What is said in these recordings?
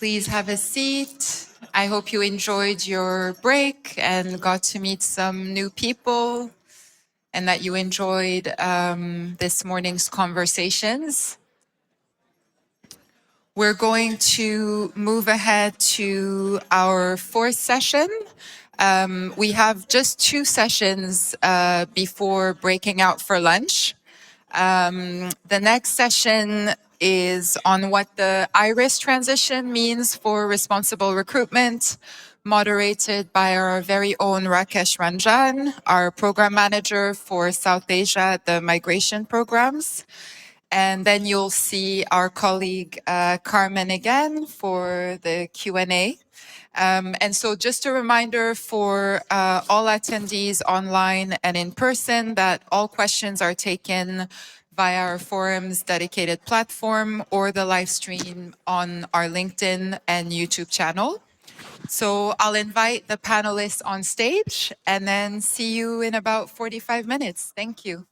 Please have a seat. I hope you enjoyed your break and got to meet some new people and that you enjoyed this morning's conversations. We're going to move ahead to our fourth session. We have just 2 sessions before breaking out for lunch. The next session is on what the IRIS transition means for responsible recruitment, moderated by our very own Rakesh Ranjan, our program manager for South Asia, the migration programs. And then you'll see our colleague Carmen again for the Q&A. And so just a reminder for all attendees online and in person that all questions are taken via our forum's dedicated platform or the live stream on our LinkedIn and YouTube channel. So I'll invite the panelists on stage and then see you in about 45 minutes. Thank you.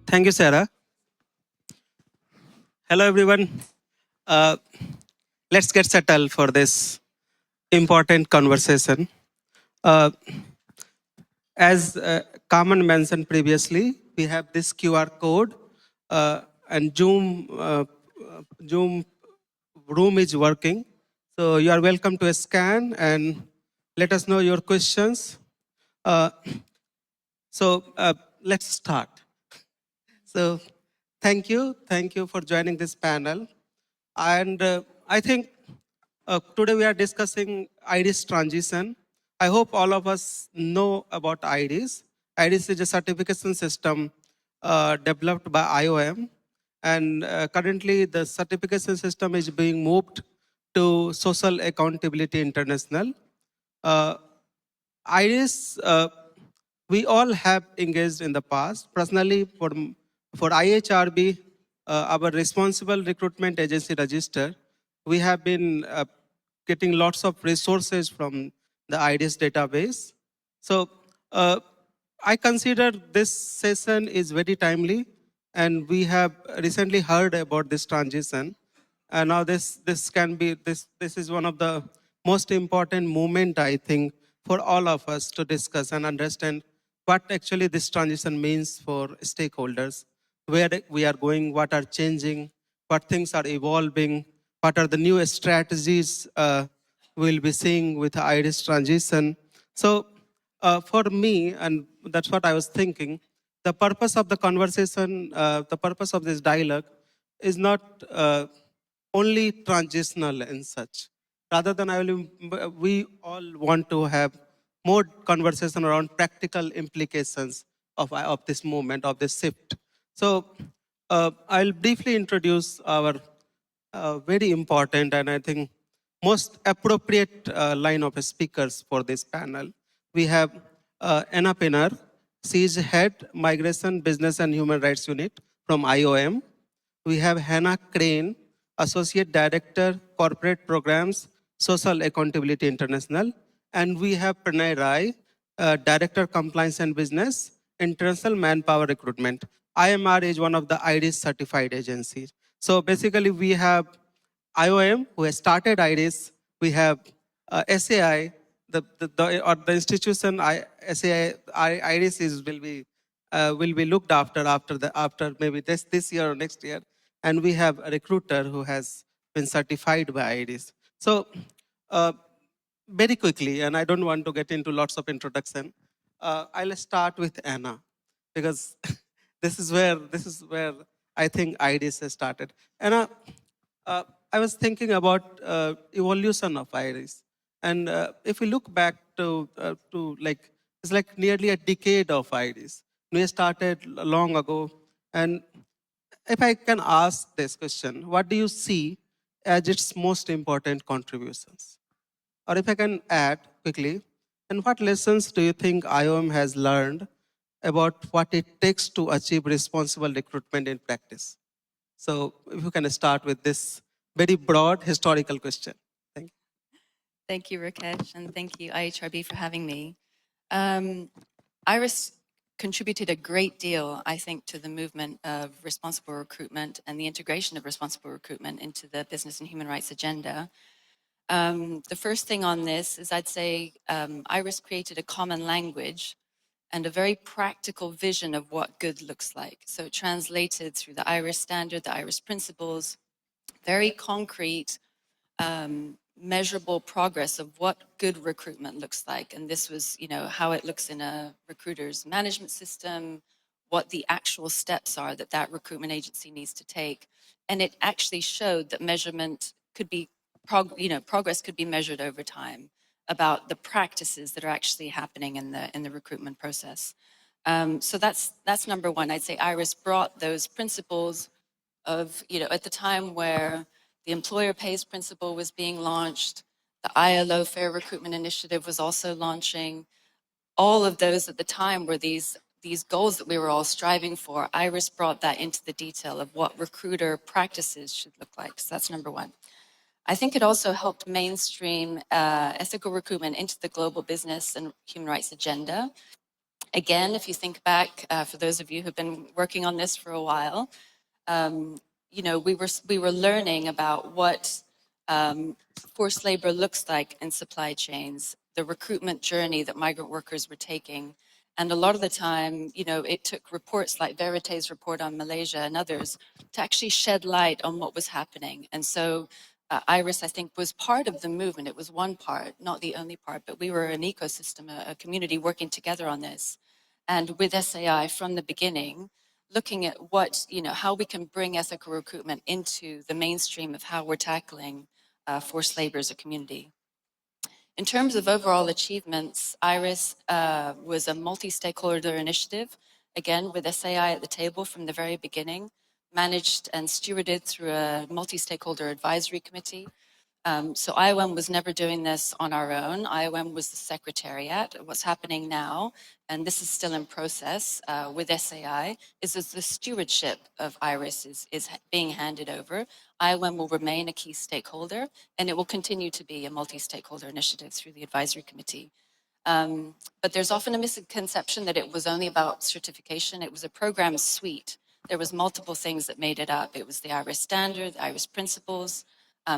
Thank you, Sarah. Hello, everyone. Let's get settled for this important conversation. As Carmen mentioned previously, we have this QR code and Zoom room is working. So you are welcome to scan and let us know your questions. Let's start. So thank you for joining this panel. And I think today we are discussing IRIS transition. I hope all of us know about IRIS. IRIS is a certification system developed by IOM. And currently the certification system is being moved to Social Accountability International. IRIS, we all have engaged in the past. Personally, for IHRB, our responsible recruitment agency register, we have been getting lots of resources from the IRIS database. So I consider this session is very timely, and we have recently heard about this transition. And now this is one of the most important moment, I think, for all of us to discuss and understand what actually this transition means for stakeholders, where we are going, what are changing, what things are evolving, what are the new strategies we'll be seeing with the IRIS transition. So for me, and that's what I was thinking, the purpose of the conversation, the purpose of this dialogue is not only transitional and such. Rather than we all want to have more conversation around practical implications of this movement, of this shift. So I'll briefly introduce our very important and I think most appropriate line of speakers for this panel. We have Anna Piennar. She is Head Migration, Business and Human Rights Unit from IOM. We have Hannah Crane, Associate Director, Corporate Programs, Social Accountability International. And we have Pranay, Director, Compliance and Business, International Manpower Recruitment. IMR is one of the IRIS certified agencies. So basically we have IOM, who has started IRIS. We have SAI, the institution SAI IRIS will be looked after maybe this year or next year. And we have a recruiter who has been certified by IRIS. So very quickly, and I don't want to get into lots of introduction, I'll start with Anna, because this is where I think IRIS has started. Anna, I was thinking about evolution of IRIS. And if we look back to it's like nearly a decade of IRIS. We started long ago. And if I can ask this question, what do you see as its most important contributions? Or if I can add quickly, and what lessons do you think IOM has learned about what it takes to achieve responsible recruitment in practice? So if you can start with this very broad historical question. Thank you. Thank you, Rakesh, and thank you, IHRB, for having me. IRIS contributed a great deal, I think, to the movement of responsible recruitment and the integration of responsible recruitment into the business and human rights agenda. The first thing on this is I'd say IRIS created a common language and a very practical vision of what good looks like. So it translated through the IRIS standard, the IRIS principles, very concrete, measurable progress of what good recruitment looks like. And this was, how it looks in a recruiter's management system, what the actual steps are that that recruitment agency needs to take. And it actually showed that measurement could be, progress could be measured over time about the practices that are actually happening in the recruitment process. So that's number one. I'd say IRIS brought those principles of, at the time where the employer pays principle was being launched, the ILO Fair Recruitment Initiative was also launching. All of those at the time were these goals that we were all striving for. IRIS brought that into the detail of what recruiter practices should look like. So that's number one. I think it also helped mainstream ethical recruitment into the global business and human rights agenda. Again, if you think back, for those of you who've been working on this for a while, we were learning about what forced labor looks like in supply chains, the recruitment journey that migrant workers were taking. And a lot of the time, it took reports like Verity's report on Malaysia and others to actually shed light on what was happening. And so IRIS, I think, was part of the movement. It was one part, not the only part, but we were an ecosystem, a community working together on this. And with SAI from the beginning, looking at how we can bring ethical recruitment into the mainstream of how we're tackling forced labor as a community. In terms of overall achievements, IRIS was a multi-stakeholder initiative, again, with SAI at the table from the very beginning, managed and stewarded through a multi-stakeholder advisory committee. So IOM was never doing this on our own. IOM was the secretariat. What's happening now, and this is still in process with SAI, is as the stewardship of IRIS is being handed over. IOM will remain a key stakeholder, and it will continue to be a multi-stakeholder initiative through the advisory committee. But there's often a misconception that it was only about certification. It was a program suite. There was multiple things that made it up. It was the IRIS standard, the IRIS principles.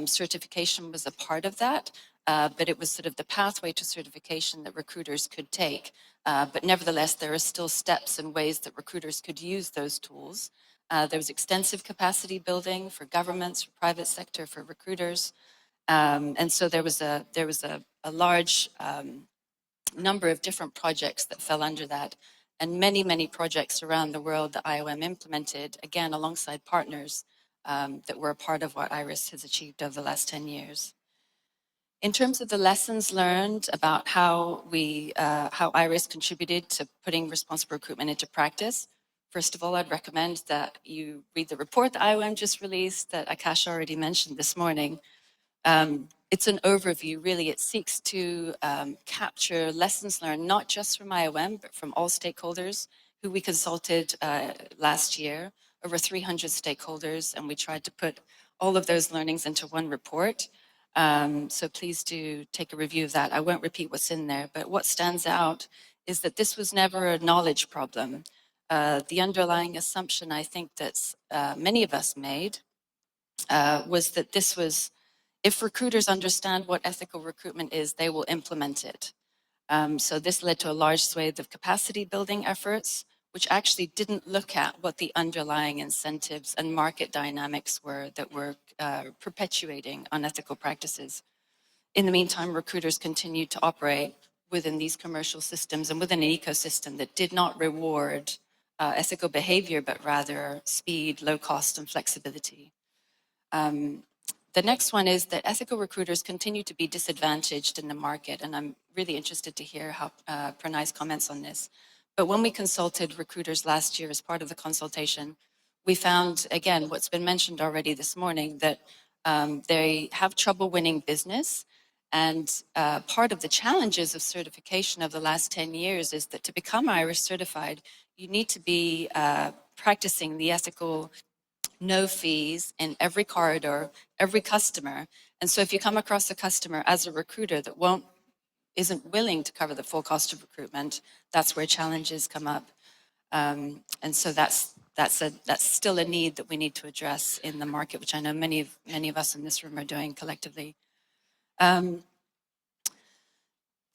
Certification was a part of that, but it was sort of the pathway to certification that recruiters could take. But nevertheless, there are still steps and ways that recruiters could use those tools. There was extensive capacity building for governments, for private sector, for recruiters. And so there was a large number of different projects that fell under that, and many, many projects around the world that IOM implemented, again, alongside partners that were a part of what IRIS has achieved over the last 10 years. In terms of the lessons learned about how IRIS contributed to putting responsible recruitment into practice, first of all, I'd recommend that you read the report that IOM just released that Akash already mentioned this morning. It's an overview, really. It seeks to capture lessons learned, not just from IOM, but from all stakeholders who we consulted last year, over 300 stakeholders, and we tried to put all of those learnings into one report. So please do take a review of that. I won't repeat what's in there, but what stands out is that this was never a knowledge problem. The underlying assumption I think that many of us made was that this was, if recruiters understand what ethical recruitment is, they will implement it. So this led to a large swathe of capacity building efforts, which actually didn't look at what the underlying incentives and market dynamics were that were perpetuating unethical practices. In the meantime, recruiters continued to operate within these commercial systems and within an ecosystem that did not reward ethical behavior, but rather speed, low cost, and flexibility. The next one is that ethical recruiters continue to be disadvantaged in the market, and I'm really interested to hear how Pranay's comments on this. But when we consulted recruiters last year as part of the consultation, we found, again, what's been mentioned already this morning, that they have trouble winning business. And part of the challenges of certification of the last 10 years is that to become IRIS certified, you need to be practicing the ethical no fees in every corridor, every customer. And so if you come across a customer as a recruiter that isn't willing to cover the full cost of recruitment, that's where challenges come up. And so that's still a need that we need to address in the market, which I know many of us in this room are doing collectively. The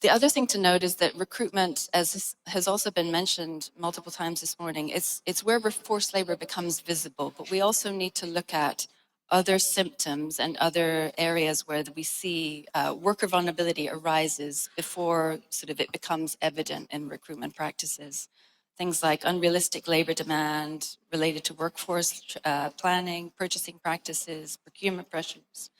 other thing to note is that recruitment, as has also been mentioned multiple times this morning, it's where forced labor becomes visible, but we also need to look at other symptoms and other areas where we see worker vulnerability arises before sort of it becomes evident in recruitment practices. Things like unrealistic labor demand related to workforce planning, purchasing practices, procurement pressures.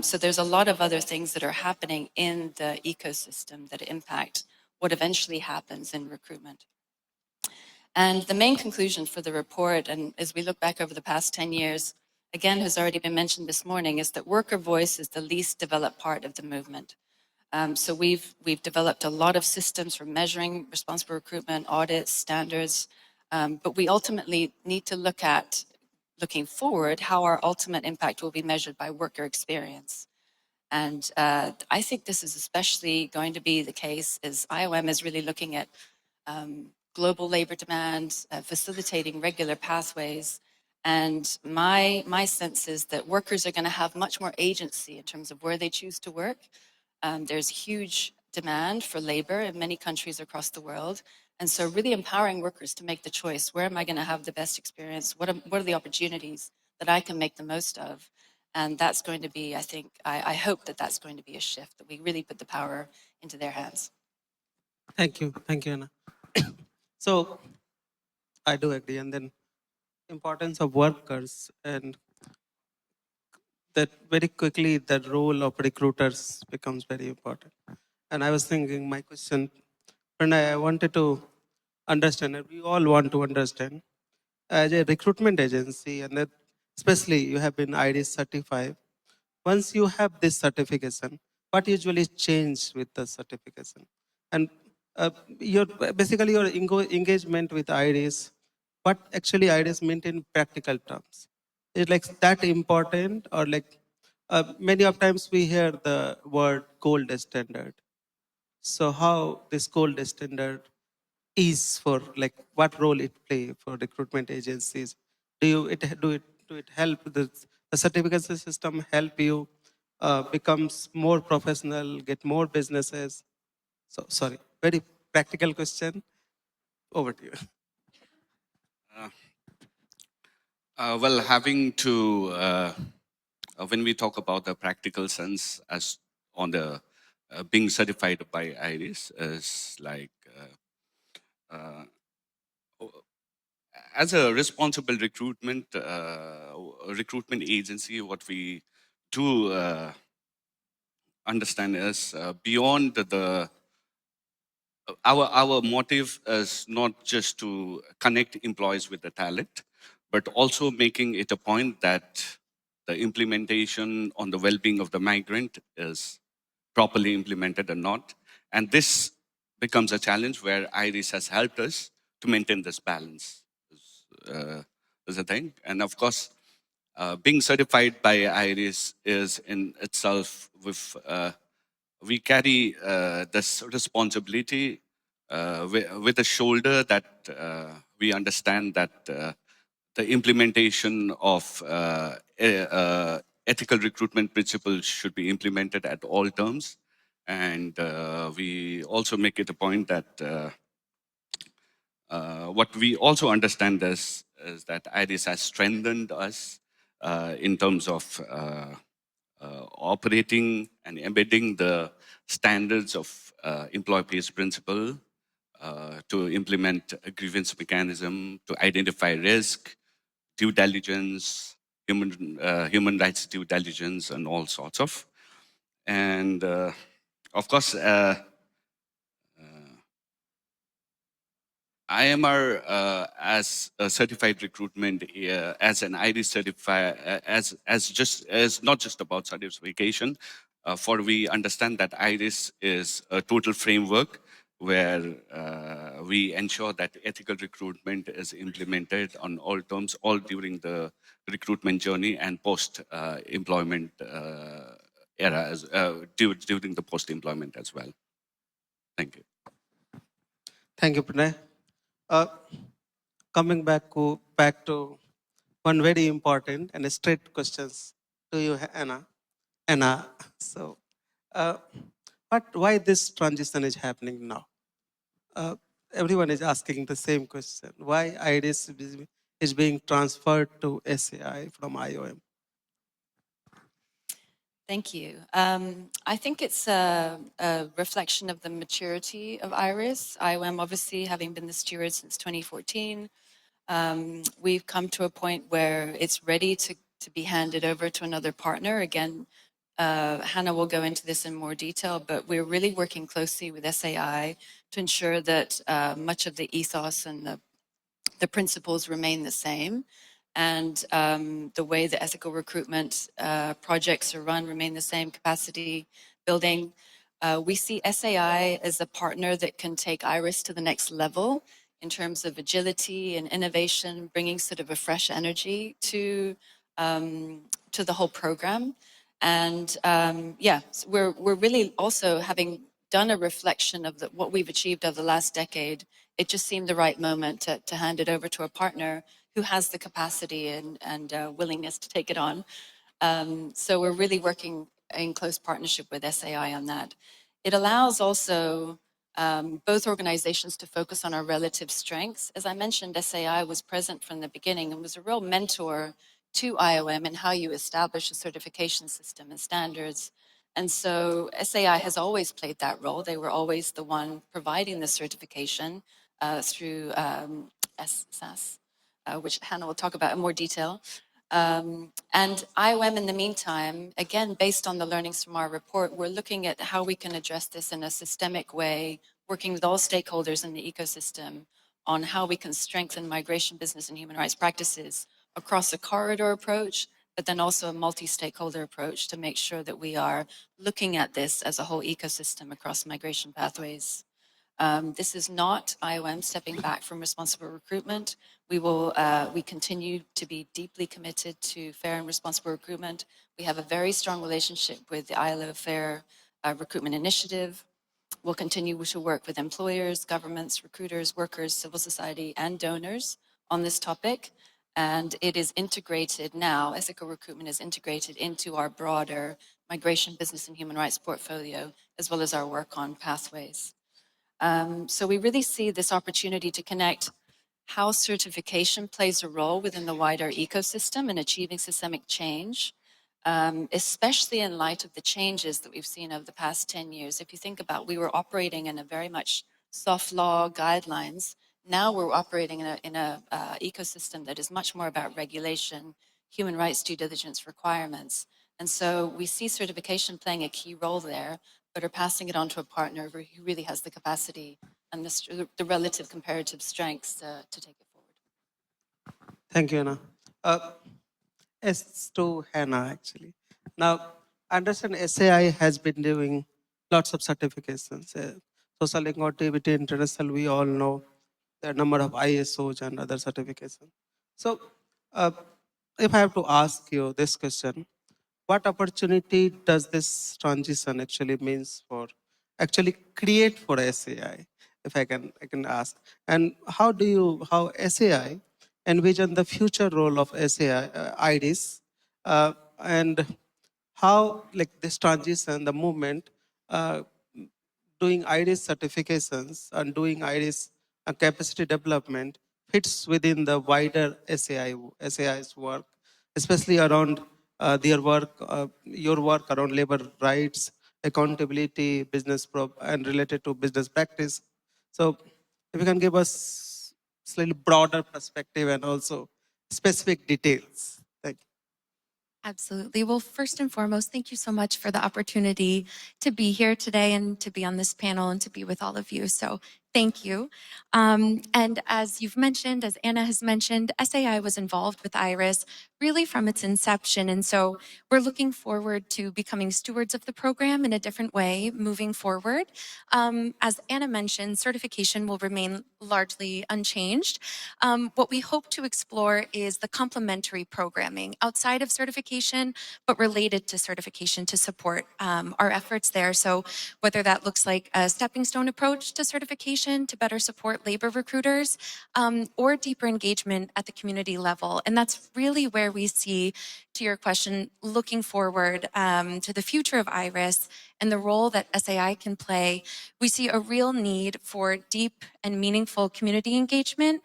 So there's a lot of other things that are happening in the ecosystem that impact what eventually happens in recruitment. And the main conclusion for the report, and as we look back over the past 10 years, again, has already been mentioned this morning, is that worker voice is the least developed part of the movement. So we've developed a lot of systems for measuring responsible recruitment, audits, standards, but we ultimately need to look at, looking forward, how our ultimate impact will be measured by worker experience. And I think this is especially going to be the case as IOM is really looking at global labor demand, facilitating regular pathways. And my sense is that workers are going to have much more agency in terms of where they choose to work. There's huge demand for labor in many countries across the world. And so really empowering workers to make the choice, where am I going to have the best experience? What are the opportunities that I can make the most of? And that's going to be, I think, I hope that that's going to be a shift, that we really put the power into their hands. Thank you, Anna. So I do agree, and then importance of workers, and that very quickly the role of recruiters becomes very important. And I was thinking, my question, Pranay, I wanted to understand, and we all want to understand, as a recruitment agency, and that especially you have been IRIS certified, once you have this certification, what usually change with the certification? And your basically your engagement with IRIS, what actually IRIS meant in practical terms? Is like that important, or like many of times we hear the word gold standard. So how this gold standard is for, like, what role it play for recruitment agencies? Do it help the certification system help you becomes more professional, get more businesses? So sorry, very practical question. Over to you. Well, having to, when we talk about the practical sense as on the being certified by IRIS, is like, as a responsible recruitment agency, what we do understand is beyond our motive is not just to connect employees with the talent, but also making it a point that the implementation on the well-being of the migrant is properly implemented or not. And this becomes a challenge where IRIS has helped us to maintain this balance. Is a thing. And of course, being certified by IRIS is in itself with we carry this responsibility with a shoulder that we understand that the implementation of ethical recruitment principles should be implemented at all terms. And we also make it a point that what we also understand is that IRIS has strengthened us in terms of operating and embedding the standards of employee-based principle to implement a grievance mechanism, to identify risk, due diligence, human rights due diligence, and all sorts of. And of course, IMR as a certified recruitment, as an IRIS certified, as not just about certification. For we understand that IRIS is a total framework where we ensure that ethical recruitment is implemented on all terms, all during the recruitment journey and post employment era, during the post employment as well. Thank you. Thank you, Pranay. coming back to one very important and straight questions to you, Anna. Anna, so why this transition is happening now? Everyone is asking the same question. Why IRIS is being transferred to SAI from IOM? Thank you. I think it's a reflection of the maturity of IRIS. IOM, obviously, having been the steward since 2014, we've come to a point where it's ready to be handed over to another partner. Again, Hannah will go into this in more detail, but we're really working closely with SAI to ensure that much of the ethos and the principles remain the same. And the way the ethical recruitment projects are run remain the same, capacity building. We see SAI as a partner that can take IRIS to the next level in terms of agility and innovation, bringing sort of a fresh energy to the whole program. And yeah, so we're really also having done a reflection of what we've achieved over the last decade. It just seemed the right moment to hand it over to a partner who has the capacity and willingness to take it on. So we're really working in close partnership with SAI on that. It allows also both organizations to focus on our relative strengths. As I mentioned, SAI was present from the beginning and was a real mentor to IOM in how you establish a certification system and standards. And so SAI has always played that role. They were always the one providing the certification through SAS, which Hannah will talk about in more detail. And IOM, in the meantime, again, based on the learnings from our report, we're looking at how we can address this in a systemic way, working with all stakeholders in the ecosystem on how we can strengthen migration, business, and human rights practices across a corridor approach, but then also a multi-stakeholder approach to make sure that we are looking at this as a whole ecosystem across migration pathways. This is not IOM stepping back from responsible recruitment. We continue to be deeply committed to fair and responsible recruitment. We have a very strong relationship with the ILO Fair Recruitment Initiative. We'll continue to work with employers, governments, recruiters, workers, civil society, and donors on this topic. And it is integrated now, ethical recruitment is integrated into our broader migration, business, and human rights portfolio, as well as our work on pathways. So we really see this opportunity to connect how certification plays a role within the wider ecosystem in achieving systemic change, especially in light of the changes that we've seen over the past 10 years. If you think about, we were operating in a very much soft law guidelines. Now we're operating in a ecosystem that is much more about regulation, human rights due diligence requirements. And so we see certification playing a key role there, but are passing it on to a partner who really has the capacity and the relative comparative strengths to take it forward. Thank you, Anna. As to Hannah, actually. Now, I understand SAI has been doing lots of certifications. Social Equality International, we all know the number of ISOs and other certifications. So, if I have to ask you this question, what opportunity does this transition actually means for actually create for SAI, if I can ask, and how SAI envision the future role of SAI IRIS, and how like this transition, the movement, doing IRIS certifications and doing IRIS capacity development fits within the wider SAI's work, especially around their work, your work around labor rights, accountability, and related to business practice. So, if you can give us slightly broader perspective and also specific details. Thank you. Absolutely. Well, first and foremost, thank you so much for the opportunity to be here today and to be on this panel and to be with all of you. So thank you. And as you've mentioned, as Anna has mentioned, SAI was involved with IRIS really from its inception. And so we're looking forward to becoming stewards of the program in a different way moving forward. As Anna mentioned, certification will remain largely unchanged. What we hope to explore is the complementary programming outside of certification, but related to certification to support our efforts there. So whether that looks like a stepping stone approach to certification, education to better support labor recruiters, or deeper engagement at the community level. And that's really where we see, to your question, looking forward to the future of IRIS and the role that SAI can play. We see a real need for deep and meaningful community engagement,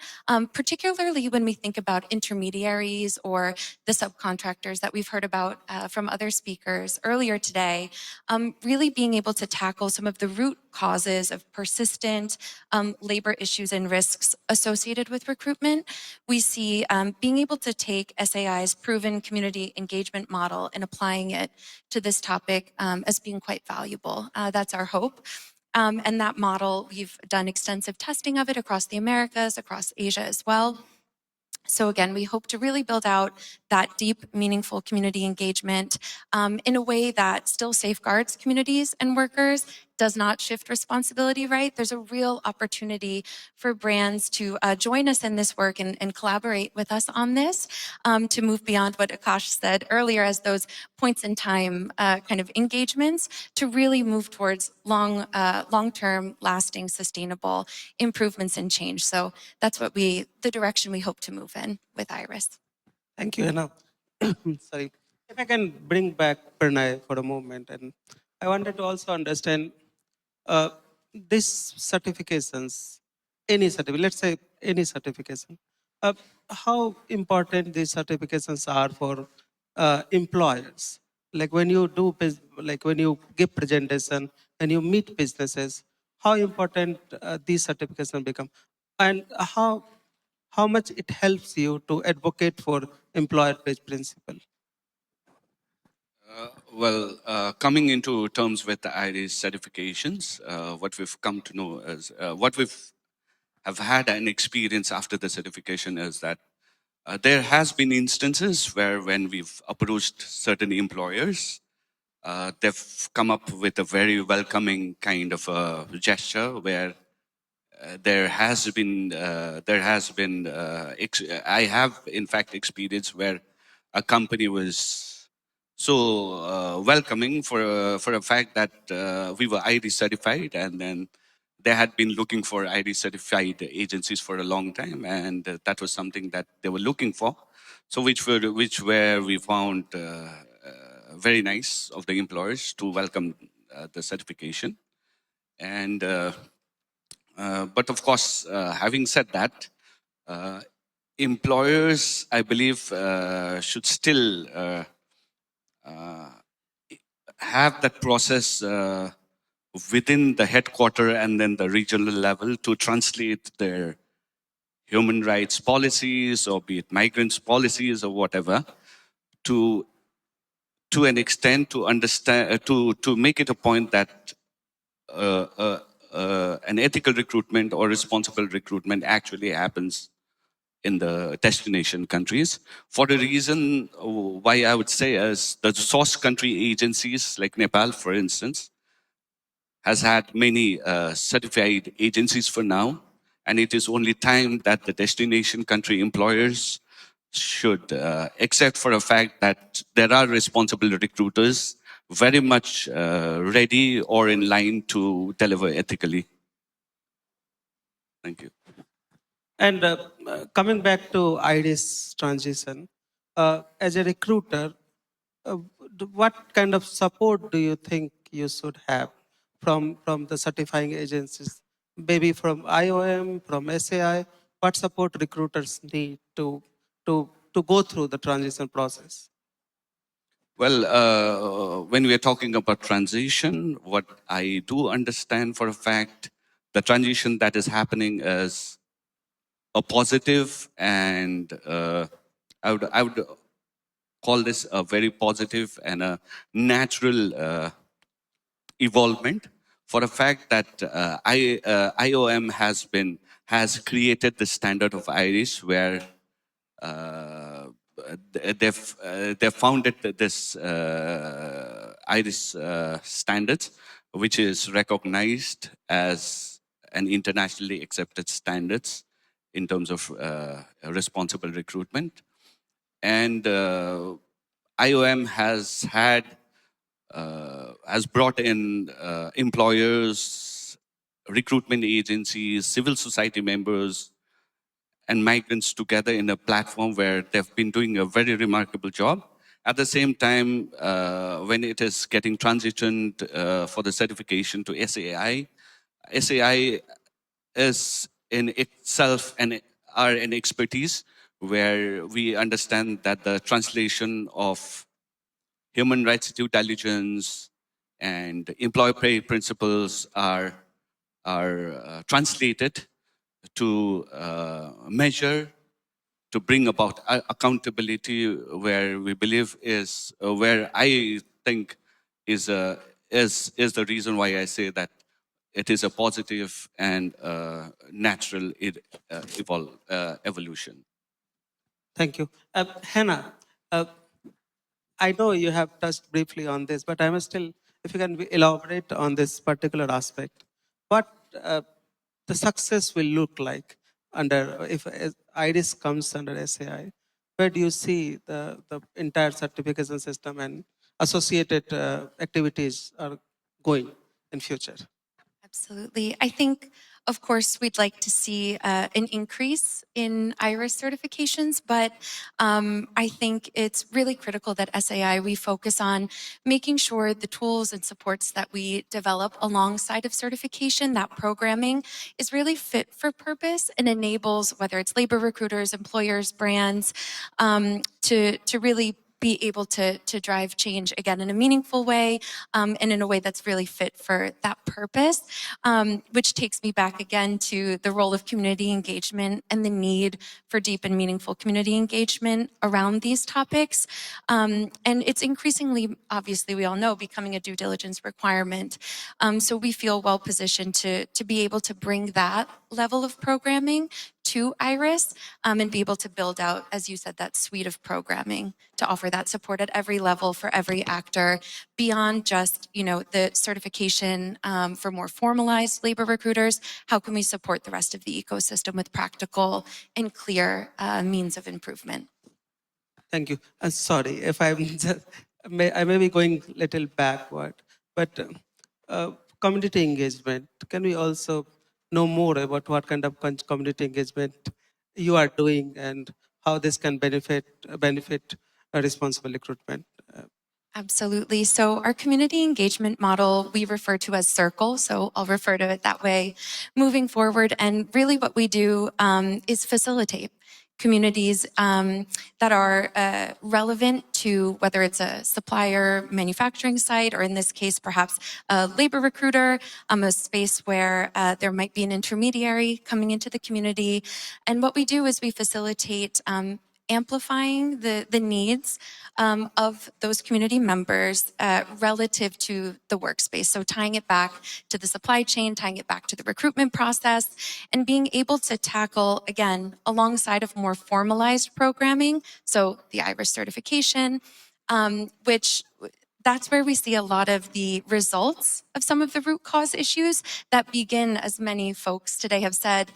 particularly when we think about intermediaries or the subcontractors that we've heard about from other speakers earlier today, really being able to tackle some of the root causes of persistent labor issues and risks associated with recruitment. We see being able to take SAI's proven community engagement model and applying it to this topic as being quite valuable. That's our hope. And that model, we've done extensive testing of it across the Americas, across Asia as well. So again, we hope to really build out that deep, meaningful community engagement in a way that still safeguards communities and workers, does not shift responsibility, right? There's a real opportunity for brands to join us in this work and collaborate with us on this, to move beyond what Akash said earlier as those points in time kind of engagements, to really move towards long-term, lasting, sustainable improvements and change. So that's what the direction we hope to move in with IRIS. Thank you, Anna. Sorry. If I can bring back Pranay for a moment, and I wanted to also understand these certifications, let's say any certification, how important these certifications are for employers. Like when you do, when you give presentation and you meet businesses, how important these certifications become, and how much it helps you to advocate for employer-based principle. Coming into terms with the IRIS certifications, what we've come to know is what we've have had an experience after the certification is that there has been instances where when we've approached certain employers, they've come up with a very welcoming kind of a gesture where there has been I have in fact experienced where a company was so welcoming for a fact that we were ID certified, and then they had been looking for ID certified agencies for a long time, and that was something that they were looking for. So which we found very nice of the employers to welcome the certification. And but of course, having said that, employers, I believe, should still have that process within the headquarter and then the regional level to translate their human rights policies, or be it migrants policies or whatever, to an extent to understand, to make it a point that an ethical recruitment or responsible recruitment actually happens in the destination countries. For the reason why I would say is the source country agencies like Nepal, for instance, has had many certified agencies for now, and it is only time that the destination country employers should accept for a fact that there are responsible recruiters very much ready or in line to deliver ethically. Thank you. And coming back to IRIS transition, as a recruiter, what kind of support do you think you should have from the certifying agencies? Maybe from IOM, from SAI, what support recruiters need to go through the transition process? Well, when we are talking about transition, what I do understand for a fact, the transition that is happening is a positive, and I would call this a very positive and a natural evolvement, for a fact that IOM has created the standard of IRIS, where they've founded this IRIS standards, which is recognized as an internationally accepted standards in terms of responsible recruitment. And IOM has brought in employers recruitment agencies, civil society members, and migrants together in a platform where they've been doing a very remarkable job. At the same time, when it is getting transitioned for the certification to SAI, SAI is in itself an expertise where we understand that the translation of human rights due diligence and employer pay principles are translated to measure, to bring about accountability, where we believe is where I think is the reason why I say that it is a positive and natural evolution. Thank you. Hannah, I know you have touched briefly on this, but I must still, if you can elaborate on this particular aspect, what the success will look like under, if IRIS comes under SAI, where do you see the entire certification system and associated activities are going in future? Absolutely. I think, of course, we'd like to see an increase in IRIS certifications, but I think it's really critical that SAI, we focus on making sure the tools and supports that we develop alongside of certification, that programming is really fit for purpose and enables, whether it's labor recruiters, employers, brands, to really be able to drive change again in a meaningful way and in a way that's really fit for that purpose, which takes me back again to the role of community engagement and the need for deep and meaningful community engagement around these topics. And it's increasingly, obviously, we all know, becoming a due diligence requirement. So we feel well positioned to be able to bring that level of programming to IRIS and be able to build out, as you said, that suite of programming to offer that support at every level for every actor beyond just, the certification for more formalized labor recruiters. How can we support the rest of the ecosystem with practical and clear means of improvement? Thank you. Sorry if I may be going a little backward, but community engagement, can we also know more about what kind of community engagement you are doing and how this can benefit responsible recruitment? Absolutely. So our community engagement model, we refer to as Circle. So I'll refer to it that way moving forward. And really what we do is facilitate communities that are relevant to whether it's a supplier manufacturing site, or in this case, perhaps a labor recruiter, a space where there might be an intermediary coming into the community. And what we do is we facilitate amplifying the needs of those community members relative to the workspace. So tying it back to the supply chain, tying it back to the recruitment process, and being able to tackle, again, alongside of more formalized programming, so the IRIS certification, which that's where we see a lot of the results of some of the root cause issues that begin, as many folks today have said,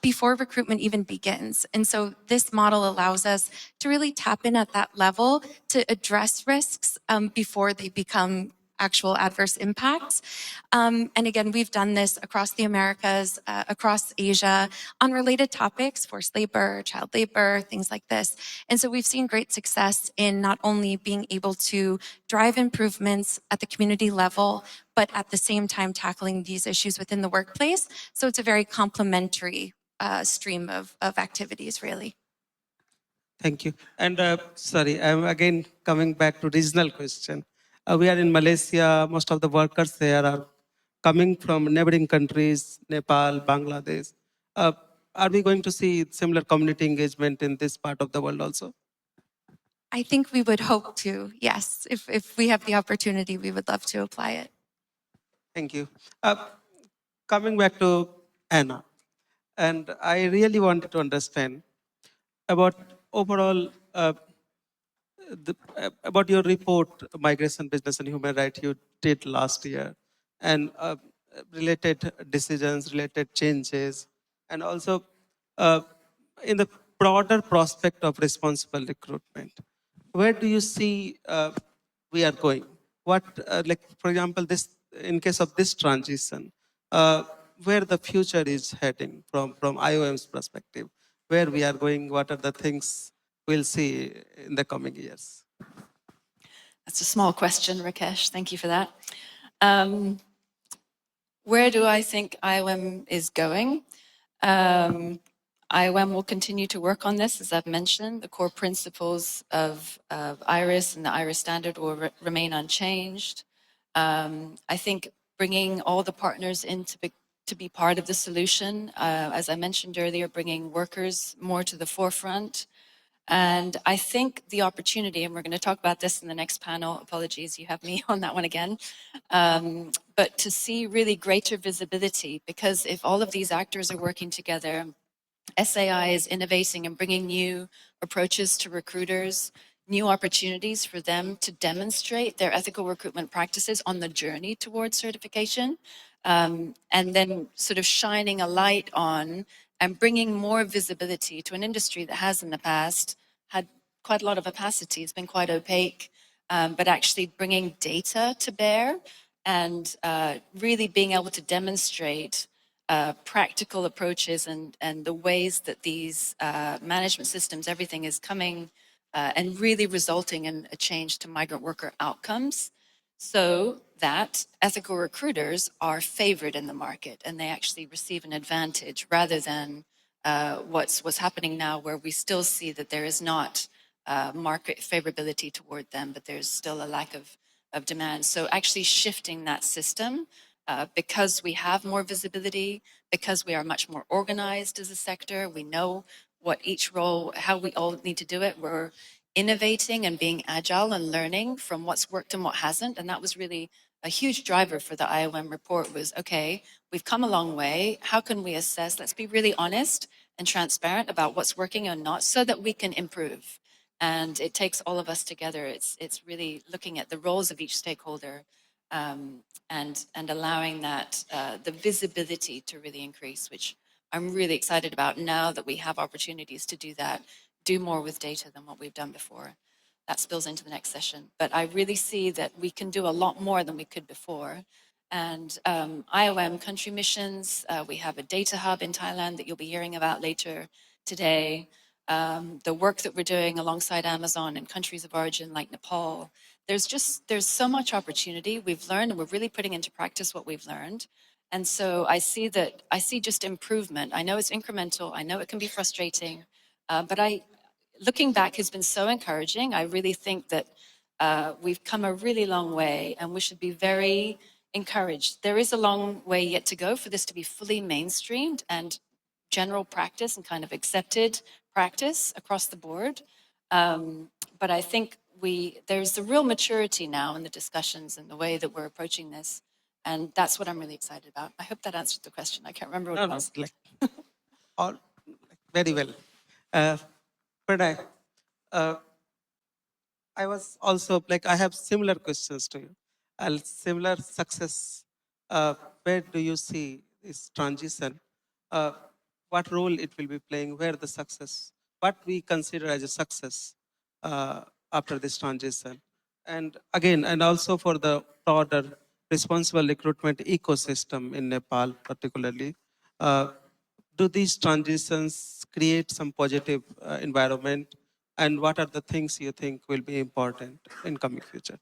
before recruitment even begins. And so this model allows us to really tap in at that level to address risks before they become actual adverse impacts. And again, we've done this across the Americas, across Asia, on related topics, forced labor, child labor, things like this. And so we've seen great success in not only being able to drive improvements at the community level, but at the same time tackling these issues within the workplace. So it's a very complementary stream of activities, really. Thank you. And sorry, I'm again coming back to regional question. We are in Malaysia. Most of the workers there are coming from neighboring countries, Nepal, Bangladesh. Are we going to see similar community engagement in this part of the world also? I think we would hope to, yes. If we have the opportunity, we would love to apply it. Thank you. Coming back to Anna, and I really wanted to understand about overall about your report, Migration, Business and Human Rights, you did last year, and related decisions, related changes, and also in the broader prospect of responsible recruitment. Where do you see we are going? What, like, for example, this in case of this transition, where the future is heading from IOM's perspective, where we are going, what are the things we'll see in the coming years? That's a small question, Rakesh. Thank you for that. Where do I think IOM is going? IOM will continue to work on this, as I've mentioned. The core principles of IRIS and the IRIS standard will remain unchanged. I think bringing all the partners in to be part of the solution, as I mentioned earlier, bringing workers more to the forefront. And I think the opportunity, and we're going to talk about this in the next panel, apologies, you have me on that one again, but to see really greater visibility, because if all of these actors are working together, SAI is innovating and bringing new approaches to recruiters, new opportunities for them to demonstrate their ethical recruitment practices on the journey towards certification, and then sort of shining a light on and bringing more visibility to an industry that has in the past had quite a lot of opacity. It's been quite opaque, but actually bringing data to bear and really being able to demonstrate practical approaches and the ways that these management systems, everything is coming and really resulting in a change to migrant worker outcomes, so that ethical recruiters are favored in the market and they actually receive an advantage rather than what's happening now, where we still see that there is not market favorability toward them, but there's still a lack of demand. So actually shifting that system, because we have more visibility, because we are much more organized as a sector, we know what each role, how we all need to do it. We're innovating and being agile and learning from what's worked and what hasn't. And that was really a huge driver for the IOM report was, okay, we've come a long way. How can we assess? Let's be really honest and transparent about what's working and not so that we can improve. And it takes all of us together. It's really looking at the roles of each stakeholder and allowing that the visibility to really increase, which I'm really excited about now that we have opportunities to do that, do more with data than what we've done before. That spills into the next session. But I really see that we can do a lot more than we could before. And IOM country missions, we have a data hub in Thailand that you'll be hearing about later today. The work that we're doing alongside Amazon in countries of origin like Nepal, there's so much opportunity we've learned, and we're really putting into practice what we've learned. And so I see just improvement. I know it's incremental. I know it can be frustrating, but looking back has been so encouraging. I really think that we've come a really long way, and we should be very encouraged. There is a long way yet to go for this to be fully mainstreamed and general practice and kind of accepted practice across the board. But I think there's a real maturity now in the discussions and the way that we're approaching this. And that's what I'm really excited about. I hope that answered the question. I can't remember what it was. All very well. Pranay, I was also I have similar questions to you. Similar success. Where do you see this transition? What role it will be playing? Where the success? What we consider as a success after this transition? And again, and also for the broader responsible recruitment ecosystem in Nepal, particularly. Do these transitions create some positive environment? And what are the things you think will be important in coming future?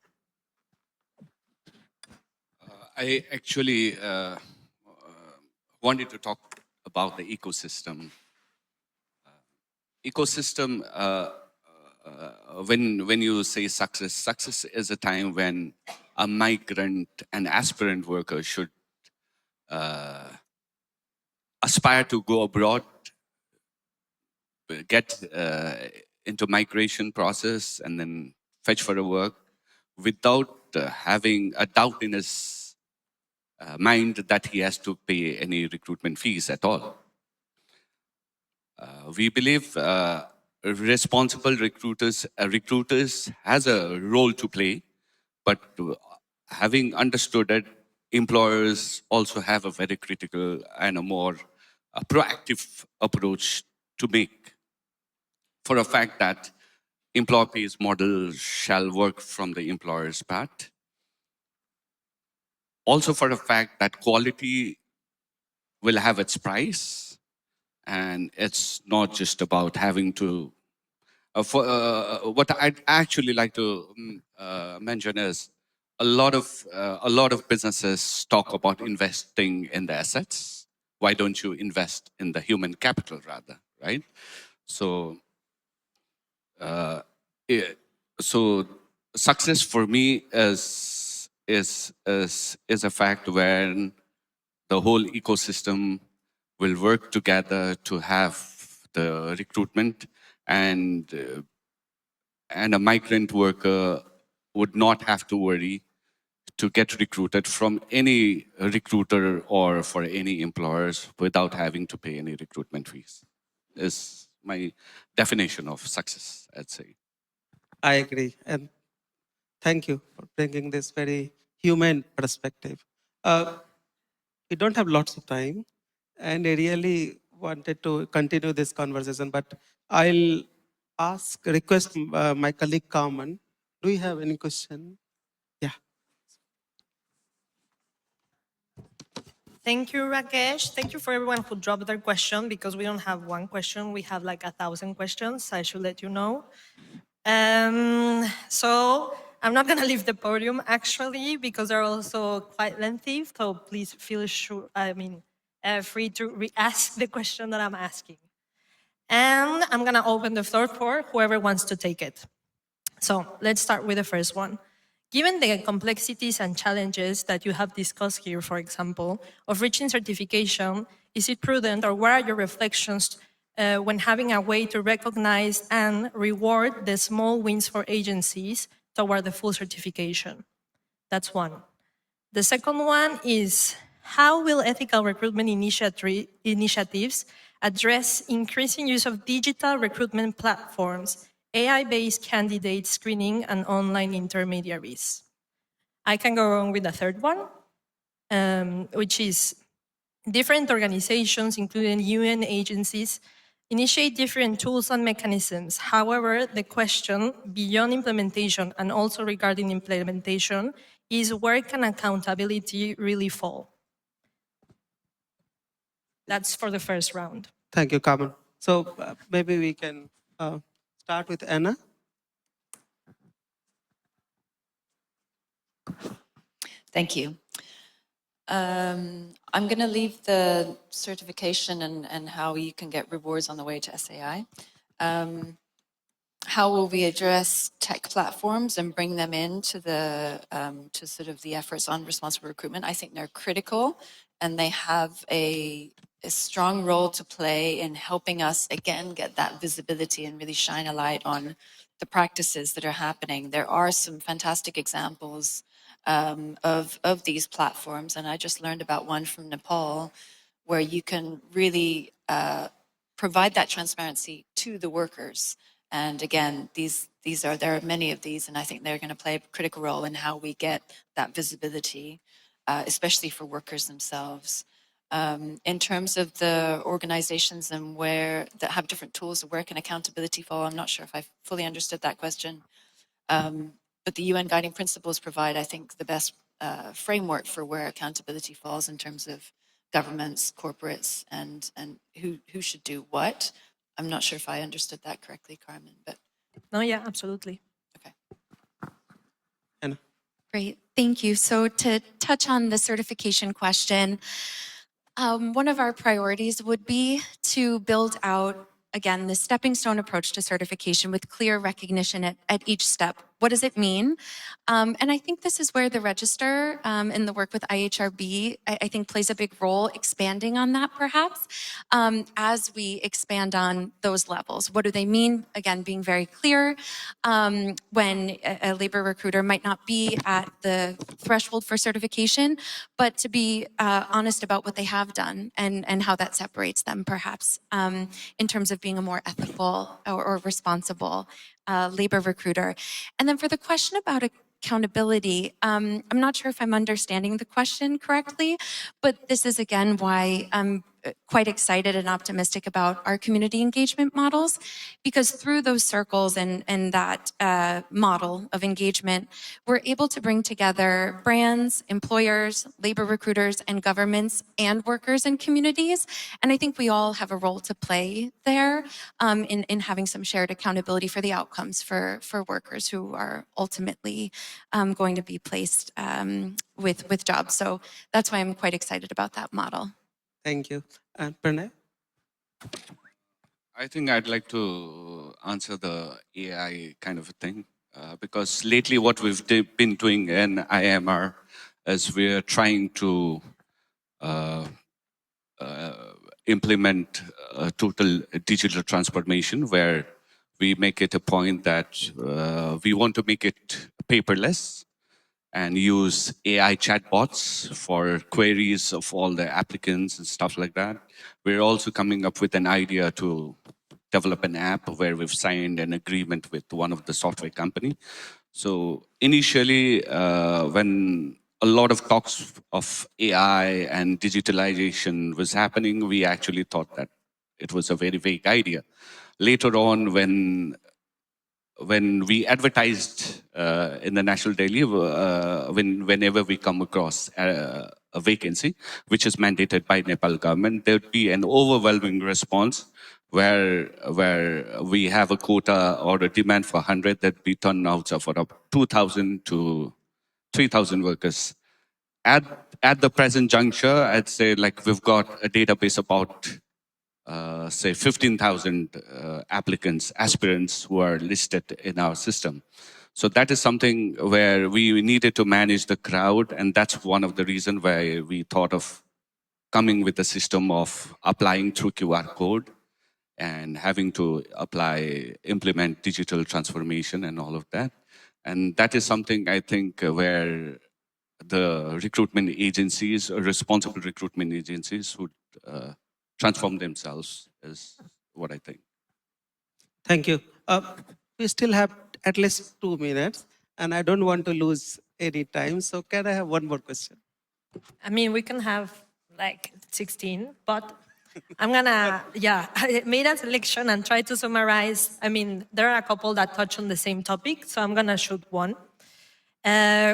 I actually wanted to talk about the ecosystem. Ecosystem, when you say success is a time when a migrant and aspirant worker should aspire to go abroad, get into migration process, and then fetch for a work without having a doubt in his mind that he has to pay any recruitment fees at all. We believe responsible recruiters has a role to play, but having understood that employers also have a very critical and a more proactive approach to make, for a fact that employer pays model shall work from the employer's part. Also for a fact that quality will have its price, and it's not just about having to. What I'd actually like to mention is a lot of businesses talk about investing in the assets. Why don't you invest in the human capital rather, right? So, uh, it, so success for me is a fact when the whole ecosystem will work together to have the recruitment, and a migrant worker would not have to worry to get recruited from any recruiter or for any employers without having to pay any recruitment fees. Is my definition of success, I'd say. I agree. And thank you for bringing this very human perspective. We don't have lots of time, and I really wanted to continue this conversation, but I'll request my colleague Carmen. Do you have any question? Yeah. Thank you, Rakesh. Thank you for everyone who dropped their question, because we don't have one question, we have like 1,000 questions. I should let you know. So I'm not going to leave the podium actually, because they're also quite lengthy. So please feel free to re-ask the question that I'm asking. And I'm going to open the floor for whoever wants to take it. So let's start with the first one. Given the complexities and challenges that you have discussed here, for example, of reaching certification, is it prudent, or what are your reflections when having a way to recognize and reward the small wins for agencies toward the full certification? That's one. The second one is, how will ethical recruitment initiatives address increasing use of digital recruitment platforms, AI-based candidate screening, and online intermediaries? I can go on with the third one, which is, different organizations, including UN agencies, initiate different tools and mechanisms. However, the question beyond implementation and also regarding implementation is, where can accountability really fall? That's for the first round. Thank you, Carmen. So maybe we can start with Anna. Thank you. I'm going to leave the certification and how you can get rewards on the way to SAI. How will we address tech platforms and bring them into the to sort of the efforts on responsible recruitment? I think they're critical, and they have a strong role to play in helping us again get that visibility and really shine a light on the practices that are happening. There are some fantastic examples of these platforms, and I just learned about one from Nepal, where you can really provide that transparency to the workers. And again, there are many of these, and I think they're going to play a critical role in how we get that visibility, especially for workers themselves. In terms of the organizations and that have different tools, where can accountability fall? I'm not sure if I fully understood that question. But the UN guiding principles provide, I think, the best framework for where accountability falls in terms of governments, corporates, and who should do what. I'm not sure if I understood that correctly, Carmen, but. No, yeah, absolutely. Okay. Anna. Great, thank you. So to touch on the certification question, one of our priorities would be to build out, again, the stepping stone approach to certification with clear recognition at each step. What does it mean? And I think this is where the register and the work with IHRB, I think, plays a big role, expanding on that perhaps, as we expand on those levels. What do they mean? Again, being very clear when a labor recruiter might not be at the threshold for certification, but to be honest about what they have done and how that separates them perhaps in terms of being a more ethical or responsible labor recruiter. And then for the question about accountability, I'm not sure if I'm understanding the question correctly, but this is again why quite excited and optimistic about our community engagement models, because through those circles and that model of engagement, we're able to bring together brands, employers, labor recruiters, and governments and workers and communities. And I think we all have a role to play there in having some shared accountability for the outcomes for workers who are ultimately going to be placed with jobs. So that's why I'm quite excited about that model. Thank you. And Pranay? I think I'd like to answer the AI kind of a thing, because lately what we've been doing in IMR is we're trying to implement a total digital transformation where we make it a point that we want to make it paperless and use AI chatbots for queries of all the applicants and stuff like that. We're also coming up with an idea to develop an app where we've signed an agreement with one of the software company. So initially, when a lot of talks of AI and digitalization was happening, we actually thought that it was a very vague idea. Later on, when we advertised in the National Daily, whenever we come across a vacancy, which is mandated by Nepal government, there would be an overwhelming response where we have a quota or a demand for 100 that we turn out for up 2,000 to 3,000 workers. At the present juncture, I'd say like we've got a database about say 15,000 applicants, aspirants who are listed in our system. So that is something where we needed to manage the crowd, and that's one of the reasons why we thought of coming with a system of applying through QR code and having to implement digital transformation and all of that. And that is something I think where the recruitment agencies, or responsible recruitment agencies, would transform themselves, is what I think. Thank you. We still have at least 2 minutes, and I don't want to lose any time. So can I have one more question? I mean, we can have like 16, but I'm gonna, I made a selection and try to summarize. I mean, there are a couple that touch on the same topic, so I'm gonna shoot one,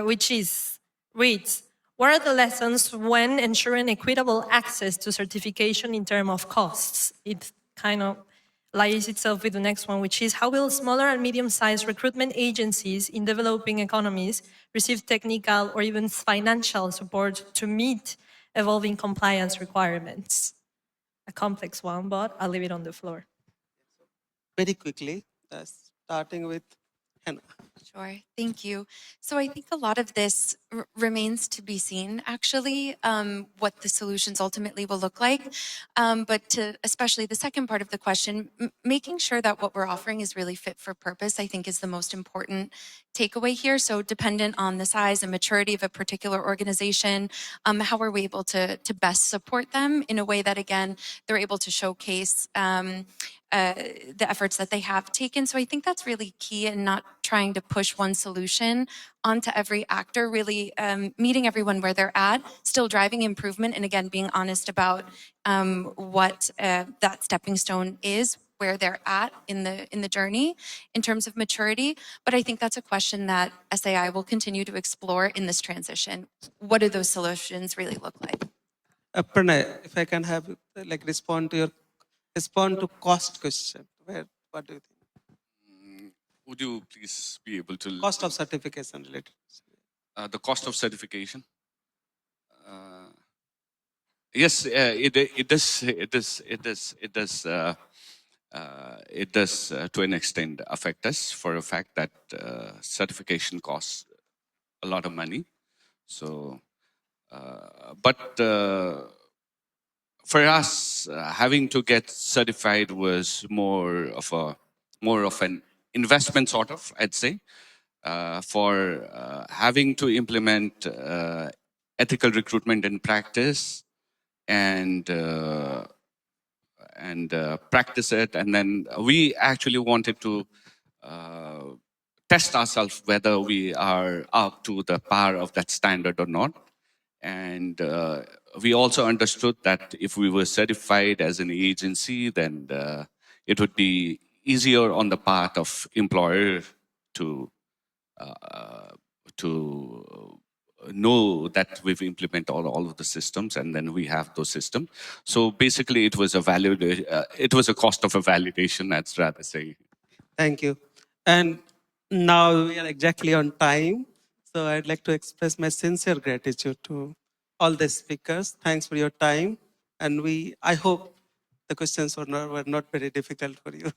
which reads, what are the lessons when ensuring equitable access to certification in terms of costs? It kind of lies itself with the next one, which is how will smaller and medium-sized recruitment agencies in developing economies receive technical or even financial support to meet evolving compliance requirements? A complex one, but I'll leave it on the floor. Very quickly, starting with Hannah. Sure, thank you. So I think a lot of this remains to be seen, actually, what the solutions ultimately will look like. But to especially the second part of the question, making sure that what we're offering is really fit for purpose, I think is the most important takeaway here. So dependent on the size and maturity of a particular organization, how are we able to best support them in a way that, again, they're able to showcase the efforts that they have taken. So I think that's really key in not trying to push one solution onto every actor, really meeting everyone where they're at, still driving improvement, and again, being honest about what that stepping stone is, where they're at in the journey in terms of maturity. But I think that's a question that SAI will continue to explore in this transition. What do those solutions really look like? Pranay, if I can have respond to cost question. What do you think? Would you please be able to... Cost of certification related. The cost of certification? Yes, it does to an extent affect us, for a fact that certification costs a lot of money. So, but for us, having to get certified was more of an investment, sort of, I'd say, for having to implement ethical recruitment in practice and practice it. And then we actually wanted to test ourselves whether we are up to the par of that standard or not. And we also understood that if we were certified as an agency, then it would be easier on the part of employer to know that we've implemented all of the systems, and then we have those systems. So basically, it was it was a cost of a validation, I'd rather say. Thank you. And now we are exactly on time. So I'd like to express my sincere gratitude to all the speakers. Thanks for your time. And I hope the questions were not very difficult for you.